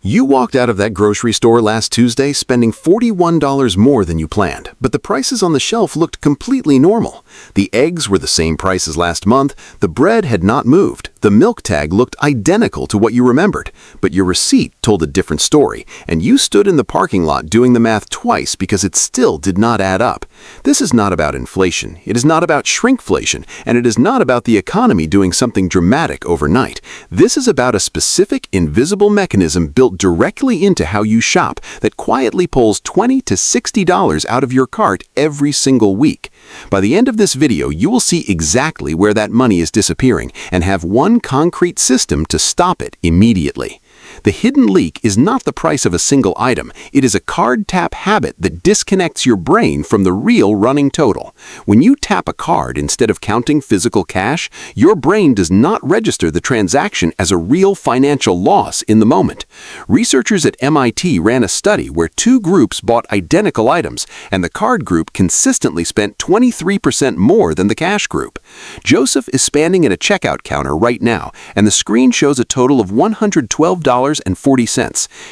You walked out of that grocery store last Tuesday spending $41 more than you planned, but the prices on the shelf looked completely normal. The eggs were the same price as last month, the bread had not moved, the milk tag looked identical to what you remembered, but your receipt told a different story, and you stood in the parking lot doing the math twice because it still did not add up. This is not about inflation, it is not about shrinkflation, and it is not about the economy doing something dramatic overnight. This is about a specific, invisible mechanism built directly into how you shop that quietly pulls $20 to $60 out of your cart every single week. By the end of this video, you will see exactly where that money is disappearing and have one concrete system to stop it immediately. The hidden leak is not the price of a single item. It is a card tap habit that disconnects your brain from the real running total. When you tap a card instead of counting physical cash, your brain does not register the transaction as a real financial loss in the moment. Researchers at MIT ran a study where two groups bought identical items, and the card group consistently spent 23% more than the cash group. Joseph is standing at a checkout counter right now, and the screen shows a total of $112.40.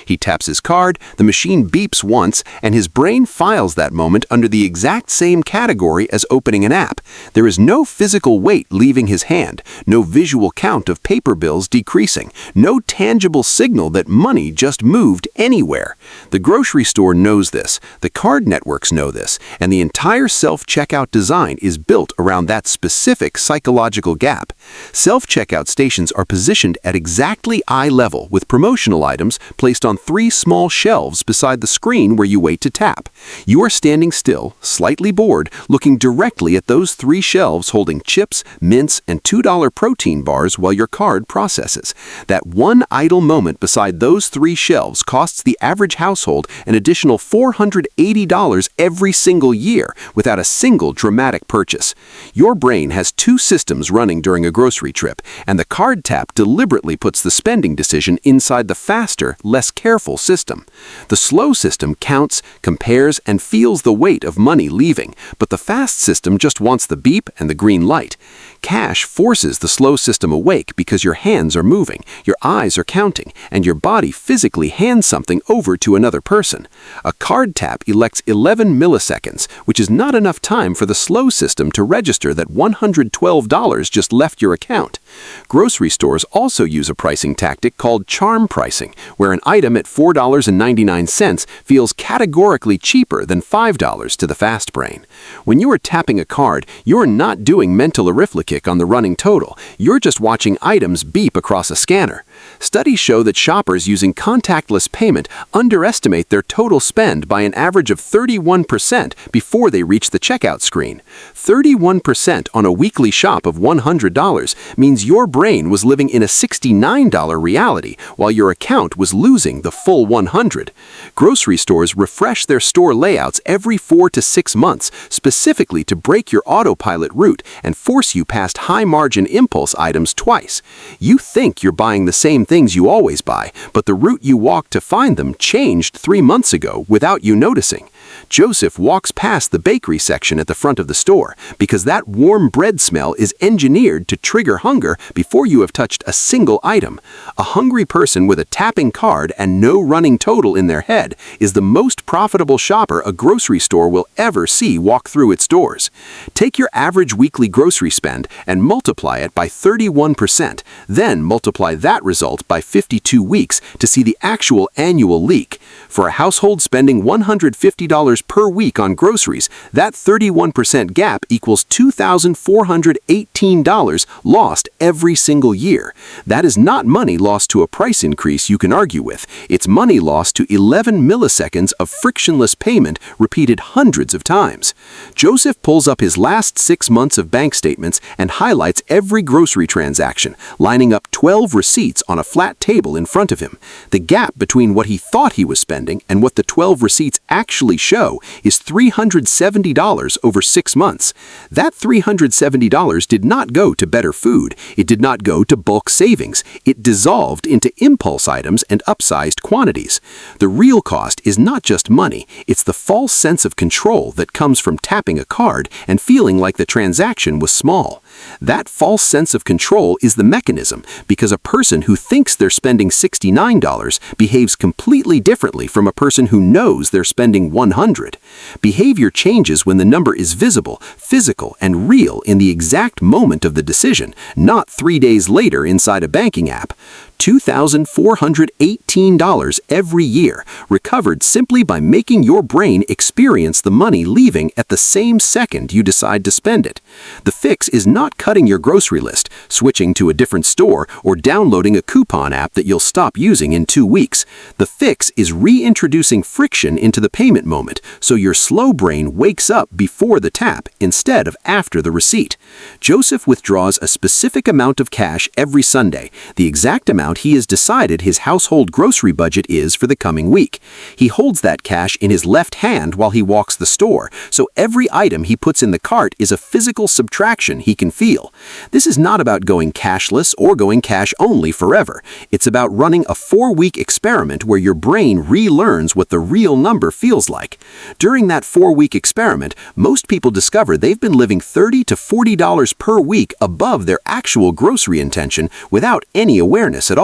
He taps his card, the machine beeps once, and his brain files that moment under the exact same category as opening an app. There is no physical weight leaving his hand, no visual count of paper bills decreasing, no tangible signal that money just moved anywhere. The grocery store knows this, the card networks know this, and the entire self-checkout design is built around that specific psychological gap. Self-checkout stations are positioned at exactly eye level with promotional items placed on 3 small shelves beside the screen where you wait to tap. You are standing still, slightly bored, looking directly at those 3 shelves holding chips, mints, and $2 protein bars while your card processes. That one idle moment beside those 3 shelves costs the average household an additional $480 every single year without a single dramatic purchase. Your brain has 2 systems running during a grocery trip, and the card tap deliberately puts the spending decision inside the faster, less careful system. The slow system counts, compares, and feels the weight of money leaving, but the fast system just wants the beep and the green light. Cash forces the slow system awake because your hands are moving, your eyes are counting, and your body physically hands something over to another person. A card tap elects 11 milliseconds, which is not enough time for the slow system to register that $112 just left your account. Grocery stores also use a pricing tactic called charm pricing, where an item at $4.99 feels categorically cheaper than $5 to the fast brain. When you are tapping a card, you're not doing mental arithmetic on the running total. You're just watching items beep across a scanner. Studies show that shoppers using contactless payment underestimate their total spend by an average of 31% before they reach the checkout screen. 31% on a weekly shop of $100 means your brain was living in a $69 reality while your account was losing the full $100. Grocery stores refresh their store layouts every 4 to 6 months, specifically to break your autopilot route and force you past high-margin impulse items twice. You think you're buying the same things you always buy, but the route you walked to find them changed 3 months ago without you noticing. Joseph walks past the bakery section at the front of the store because that warm bread smell is engineered to trigger hunger before you have touched a single item. A hungry person with a tapping card and no running total in their head is the most profitable shopper a grocery store will ever see walk through its doors. Take your average weekly grocery spend and multiply it by 31%, then multiply that result by 52 weeks to see the actual annual leak. For a household spending $150 per week on groceries, that 31% gap equals $2,418 lost every single year. That is not money lost to a price increase you can argue with. It's money lost to 11 milliseconds of frictionless payment repeated hundreds of times. Joseph pulls up his last 6 months of bank statements and highlights every grocery transaction, lining up 12 receipts on a flat table in front of him. The gap between what he thought he was spending and what the 12 receipts actually show is $370 over 6 months. That $370 did not go to better food. It did not go to bulk savings. It dissolved into impulse items and upsized quantities. The real cost is not just money. It's the false sense of control that comes from tapping a card and feeling like the transaction was small. That false sense of control is the mechanism, because a person who thinks they're spending $69 behaves completely differently from a person who knows they're spending $100. Behavior changes when the number is visible, physical, and real in the exact moment of the decision, not 3 days later inside a banking app. $2,418 every year, recovered simply by making your brain experience the money leaving at the same second you decide to spend it. The fix is not cutting your grocery list, switching to a different store, or downloading a coupon app that you'll stop using in 2 weeks. The fix is reintroducing friction into the payment moment, so your slow brain wakes up before the tap instead of after the receipt. Joseph withdraws a specific amount of cash every Sunday, the exact amount he has decided his household grocery budget is for the coming week. He holds that cash in his left hand while he walks the store, so every item he puts in the cart is a physical subtraction he can feel. This is not about going cashless or going cash only forever. It's about running a 4-week experiment where your brain relearns what the real number feels like. During that 4-week experiment, most people discover they've been living $30 to $40 per week above their actual grocery intention without any awareness at all.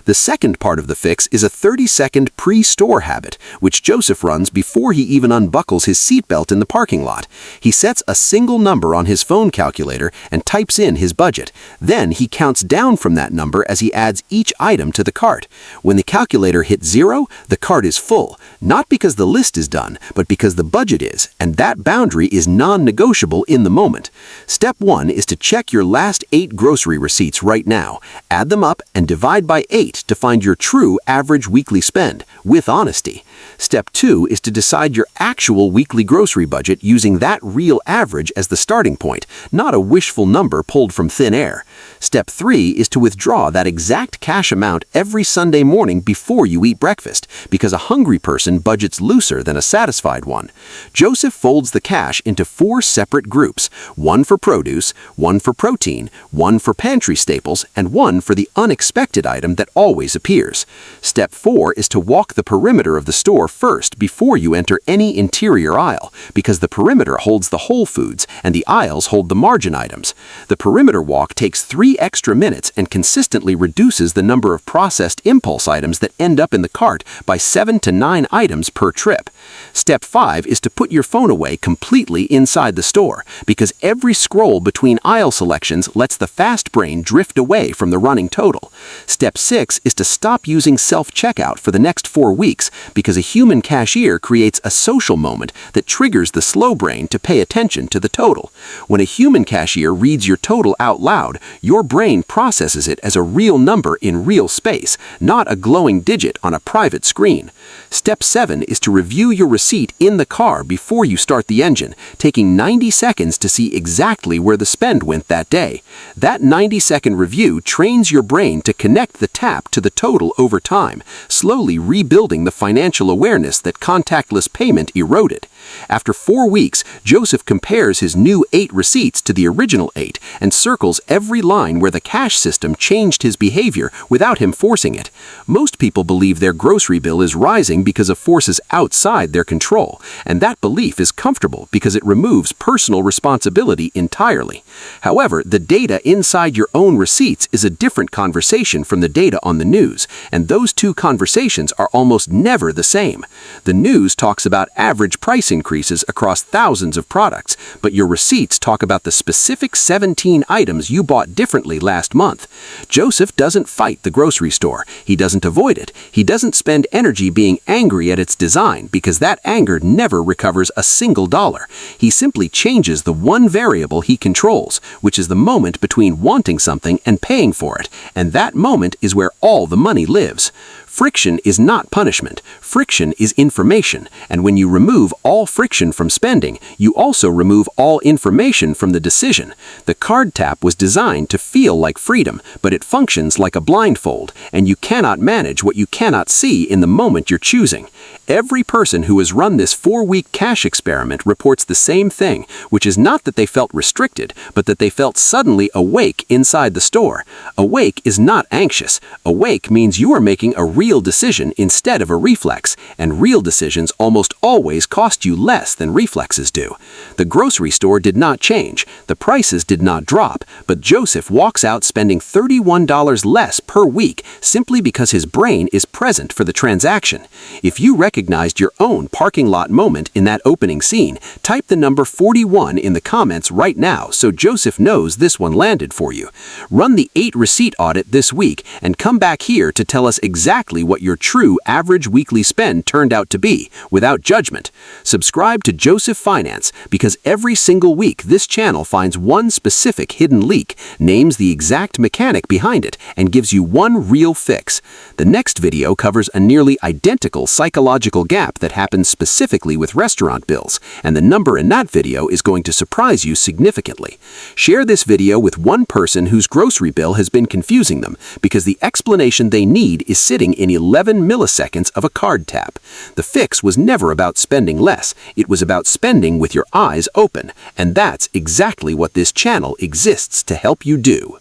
The second part of the fix is a 30-second pre-store habit, which Joseph runs before he even unbuckles his seatbelt in the parking lot. He sets a single number on his phone calculator and types in his budget. Then he counts down from that number as he adds each item to the cart. When the calculator hits 0, the cart is full, not because the list is done, but because the budget is, and that boundary is non-negotiable in the moment. Step 1 is to check your last 8 grocery receipts right now. Add them up and divide by 8 to find your true average weekly spend, with honesty. Step 2 is to decide your actual weekly grocery budget using that real average as the starting point, not a wishful number pulled from thin air. Step 3 is to withdraw that exact cash amount every Sunday morning before you eat breakfast, because a hungry person budgets looser than a satisfied one. Joseph folds the cash into 4 separate groups, one for produce, one for protein, one for pantry staples, and one for the unexpected item that always appears. Step 4 is to walk the perimeter of the store first before you enter any interior aisle, because the perimeter holds the whole foods and the aisles hold the margin items. The perimeter walk takes 3 extra minutes and consistently reduces the number of processed impulse items that end up in the cart by 7 to 9 items per trip. Step 5 is to put your phone away completely inside the store, because every scroll between aisle selections lets the fast brain drift away from the running total. Step 6 is to stop using self-checkout for the next 4 weeks, because a human cashier creates a social moment that triggers the slow brain to pay attention to the total. When a human cashier reads your total out loud, your brain processes it as a real number in real space, not a glowing digit on a private screen. Step 7 is to review your receipt in the car before you start the engine, taking 90 seconds to see exactly where the spend went that day. That 90-second review trains your brain to connect the tap to the total over time, slowly rebuilding the financial awareness that contactless payment eroded. After 4 weeks, Joseph compares his new 8 receipts to the original 8 and circles every line where the cash system changed his behavior without him forcing it. Most people believe their grocery bill is rising because of forces outside their control, and that belief is comfortable because it removes personal responsibility entirely. However, the data inside your own receipts is a different conversation from the data on the news, and those two conversations are almost never the same. The news talks about average price increases across thousands of products, but your receipts talk about the specific 17 items you bought differently last month. Joseph doesn't fight the grocery store. He doesn't avoid it. He doesn't spend energy being angry at its design, because that anger never recovers a single dollar. He simply changes the one variable he controls, which is the moment between wanting something and paying for it, and that moment is where all the money lives. Friction is not punishment. Friction is information, and when you remove all friction from spending, you also remove all information from the decision. The card tap was designed to feel like freedom, but it functions like a blindfold, and you cannot manage what you cannot see in the moment you're choosing. Every person who has run this 4-week cash experiment reports the same thing, which is not that they felt restricted, but that they felt suddenly awake inside the store. Awake is not anxious. Awake means you are making a real real decision instead of a reflex, and real decisions almost always cost you less than reflexes do. The grocery store did not change, the prices did not drop, but Joseph walks out spending $31 less per week simply because his brain is present for the transaction. If you recognized your own parking lot moment in that opening scene, type the number 41 in the comments right now so Joseph knows this one landed for you. Run the 8 receipt audit this week and come back here to tell us exactly what your true average weekly spend turned out to be, without judgment. Subscribe to Joseph Finance because every single week this channel finds one specific hidden leak, names the exact mechanic behind it, and gives you one real fix. The next video covers a nearly identical psychological gap that happens specifically with restaurant bills, and the number in that video is going to surprise you significantly. Share this video with one person whose grocery bill has been confusing them, because the explanation they need is sitting in 11 milliseconds of a card tap. The fix was never about spending less, it was about spending with your eyes open, and that's exactly what this channel exists to help you do.